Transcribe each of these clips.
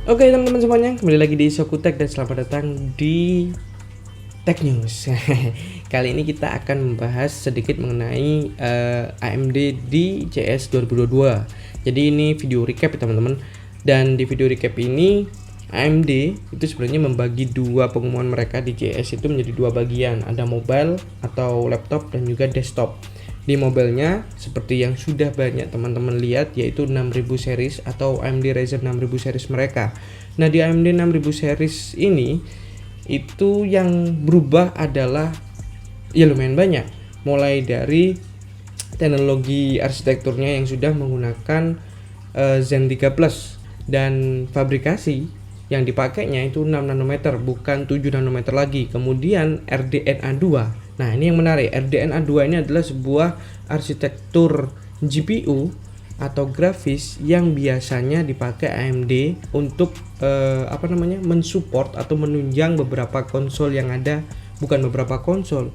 Oke teman-teman semuanya, kembali lagi di Sokutek dan selamat datang di Tech News. Kali ini kita akan membahas sedikit mengenai AMD di CES 2022. Jadi ini video recap ya teman-teman. Dan di video recap ini AMD itu sebenarnya membagi dua pengumuman mereka di CES itu menjadi dua bagian. Ada mobile atau laptop dan juga desktop. Di mobilenya seperti yang sudah banyak teman-teman lihat, yaitu 6000 series atau AMD Ryzen 6000 series mereka. Nah, di AMD 6000 series ini itu yang berubah adalah ya lumayan banyak, mulai dari teknologi arsitekturnya yang sudah menggunakan Zen 3 Plus, dan fabrikasi yang dipakainya itu 6 nanometer bukan 7 nanometer lagi. Kemudian RDNA 2. Nah, ini yang menarik. RDNA 2 ini adalah sebuah arsitektur GPU atau grafis yang biasanya dipakai AMD untuk mensupport atau menunjang beberapa konsol yang ada, bukan beberapa konsol.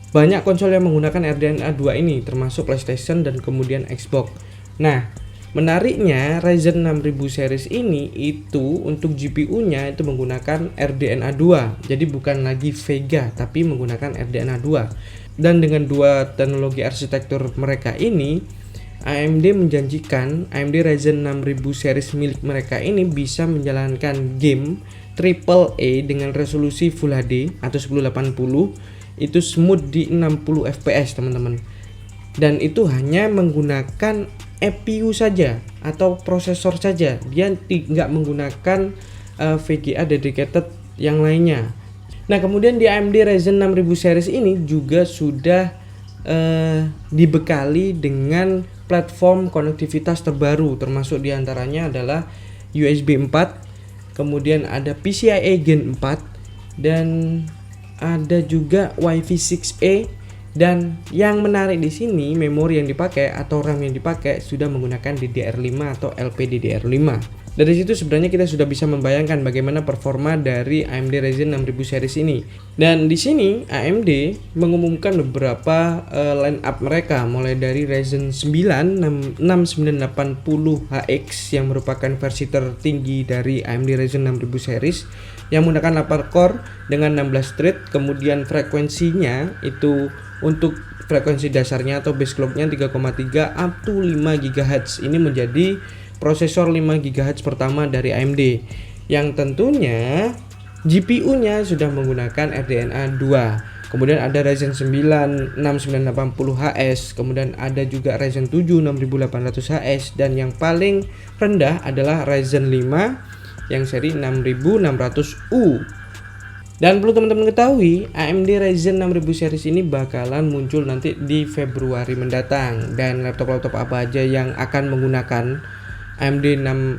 Banyak konsol yang menggunakan RDNA 2 ini, termasuk PlayStation dan kemudian Xbox. Nah, menariknya Ryzen 6000 series ini itu untuk GPU-nya itu menggunakan RDNA 2. Jadi bukan lagi Vega tapi menggunakan RDNA 2. Dan dengan dua teknologi arsitektur mereka ini, AMD menjanjikan AMD Ryzen 6000 series milik mereka ini bisa menjalankan game AAA dengan resolusi Full HD atau 1080 itu smooth di 60 fps teman-teman. Dan itu hanya menggunakan EPU saja atau prosesor saja, dia tidak menggunakan VGA dedicated yang lainnya. Nah, kemudian di AMD Ryzen 6000 series ini juga sudah dibekali dengan platform konektivitas terbaru, termasuk diantaranya adalah USB 4, kemudian ada PCIe Gen 4, dan ada juga Wi-Fi 6E. Dan yang menarik di sini, memori yang dipakai atau RAM yang dipakai sudah menggunakan DDR5 atau LPDDR5. Dari situ sebenarnya kita sudah bisa membayangkan bagaimana performa dari AMD Ryzen 6000 series ini. Dan di sini AMD mengumumkan beberapa line up mereka, mulai dari Ryzen 9 6980HX yang merupakan versi tertinggi dari AMD Ryzen 6000 series yang menggunakan 8 core dengan 16 thread. Kemudian frekuensinya itu untuk frekuensi dasarnya atau base clocknya 3,3 up to 5 GHz. Ini menjadi prosesor 5 GHz pertama dari AMD, yang tentunya GPU-nya sudah menggunakan RDNA 2. Kemudian ada Ryzen 9 6980HS, kemudian ada juga Ryzen 7 6800HS, dan yang paling rendah adalah Ryzen 5 yang seri 6600U. Dan perlu teman-teman ketahui, AMD Ryzen 6000 series ini bakalan muncul nanti di Februari mendatang. Dan laptop-laptop apa aja yang akan menggunakan AMD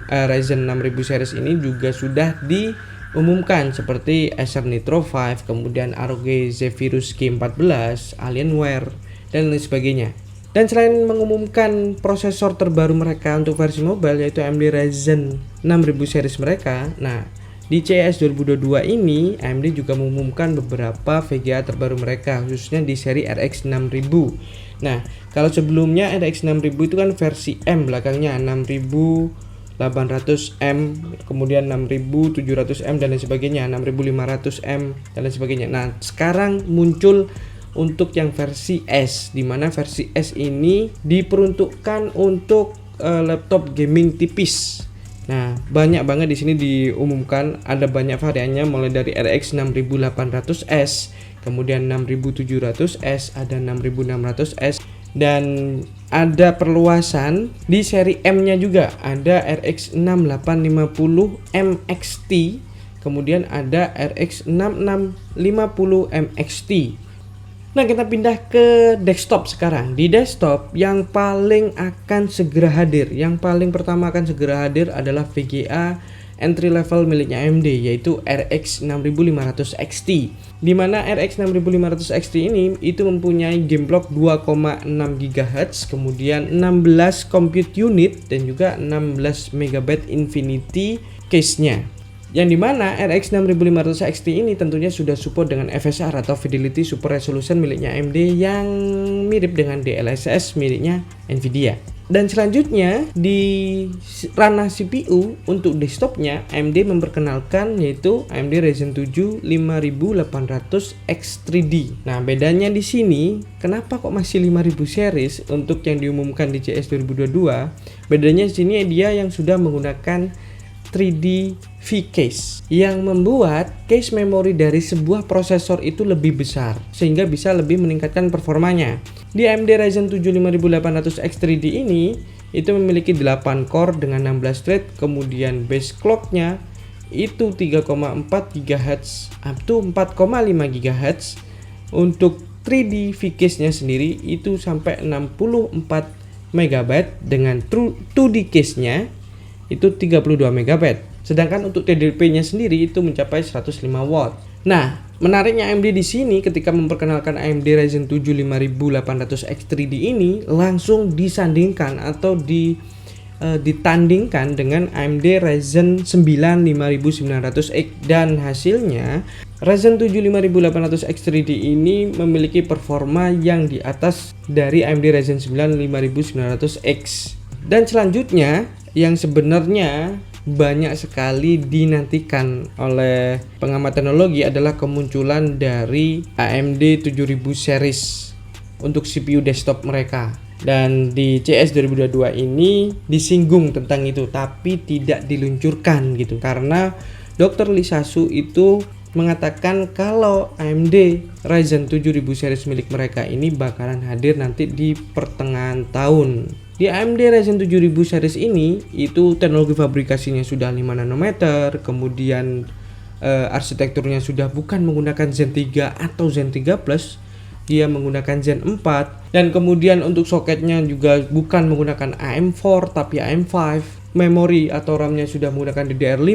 Ryzen 6000 series ini juga sudah diumumkan, seperti Acer Nitro 5, kemudian ROG Zephyrus G14, Alienware, dan lain sebagainya. Dan selain mengumumkan prosesor terbaru mereka untuk versi mobile, yaitu AMD Ryzen 6000 series mereka, nah di CES 2022 ini AMD juga mengumumkan beberapa VGA terbaru mereka, khususnya di seri RX 6000. Nah, kalau sebelumnya RX 6000 itu kan versi M, belakangnya 6800M, kemudian 6700M dan lain sebagainya, 6500M dan lain sebagainya. Nah, sekarang muncul untuk yang versi S, di mana versi S ini diperuntukkan untuk laptop gaming tipis. Nah, banyak banget di sini diumumkan, ada banyak variannya, mulai dari RX 6800S, kemudian 6700S, ada 6600S, dan ada perluasan di seri M-nya juga, ada RX 6850 MXT, kemudian ada RX 6650 MXT. Nah, kita pindah ke desktop sekarang. Di desktop yang paling akan segera hadir, yang paling pertama akan segera hadir adalah VGA entry level miliknya AMD, yaitu RX 6500 XT. Di mana RX 6500 XT ini itu mempunyai game clock 2,6 GHz, kemudian 16 compute unit dan juga 16 MB Infinity case-nya. Yang dimana RX 6500 XT ini tentunya sudah support dengan FSR atau Fidelity Super Resolution miliknya AMD yang mirip dengan DLSS miliknya Nvidia. Dan selanjutnya di ranah CPU untuk desktopnya AMD memperkenalkan yaitu AMD Ryzen 7 5800X3D. Nah, bedanya di sini kenapa kok masih 5000 series untuk yang diumumkan di CS 2022? Bedanya di sini dia yang sudah menggunakan 3D V-case yang membuat case memori dari sebuah prosesor itu lebih besar sehingga bisa lebih meningkatkan performanya. Di AMD Ryzen 7 5800X3D ini itu memiliki 8 core dengan 16 thread, kemudian base clocknya itu 3,4 GHz up to 4,5 GHz. Untuk 3D V-case nya sendiri itu sampai 64 MB dengan 2D case nya itu 32 MB. Sedangkan untuk TDP-nya sendiri itu mencapai 105 watt. Nah, menariknya AMD di sini ketika memperkenalkan AMD Ryzen 7 5800X3D ini langsung disandingkan atau ditandingkan dengan AMD Ryzen 9 5900X, dan hasilnya Ryzen 7 5800X3D ini memiliki performa yang di atas dari AMD Ryzen 9 5900X. Dan selanjutnya yang sebenarnya banyak sekali dinantikan oleh pengamat teknologi adalah kemunculan dari AMD 7000 series untuk CPU desktop mereka. Dan di CS 2022 ini disinggung tentang itu tapi tidak diluncurkan gitu, karena Dr. Lee Sasu itu mengatakan kalau AMD Ryzen 7000 series milik mereka ini bakalan hadir nanti di pertengahan tahun. Di AMD Ryzen 7000 series ini itu teknologi fabrikasinya sudah 5 nanometer, kemudian arsitekturnya sudah bukan menggunakan Zen 3 atau Zen 3 Plus, dia menggunakan Zen 4, dan kemudian untuk soketnya juga bukan menggunakan AM4 tapi AM5. Memori atau RAM-nya sudah menggunakan DDR5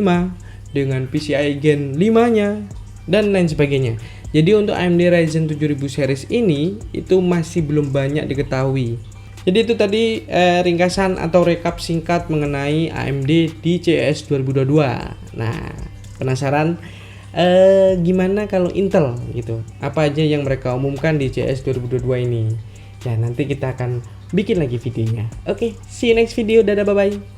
dengan PCIe Gen 5-nya dan lain sebagainya. Jadi untuk AMD Ryzen 7000 series ini itu masih belum banyak diketahui. Jadi itu tadi ringkasan atau rekap singkat mengenai AMD di CES 2022. Nah, penasaran gimana kalau Intel gitu? Apa aja yang mereka umumkan di CES 2022 ini? Ya, nanti kita akan bikin lagi videonya. Oke, see you next video. Dadah, bye-bye.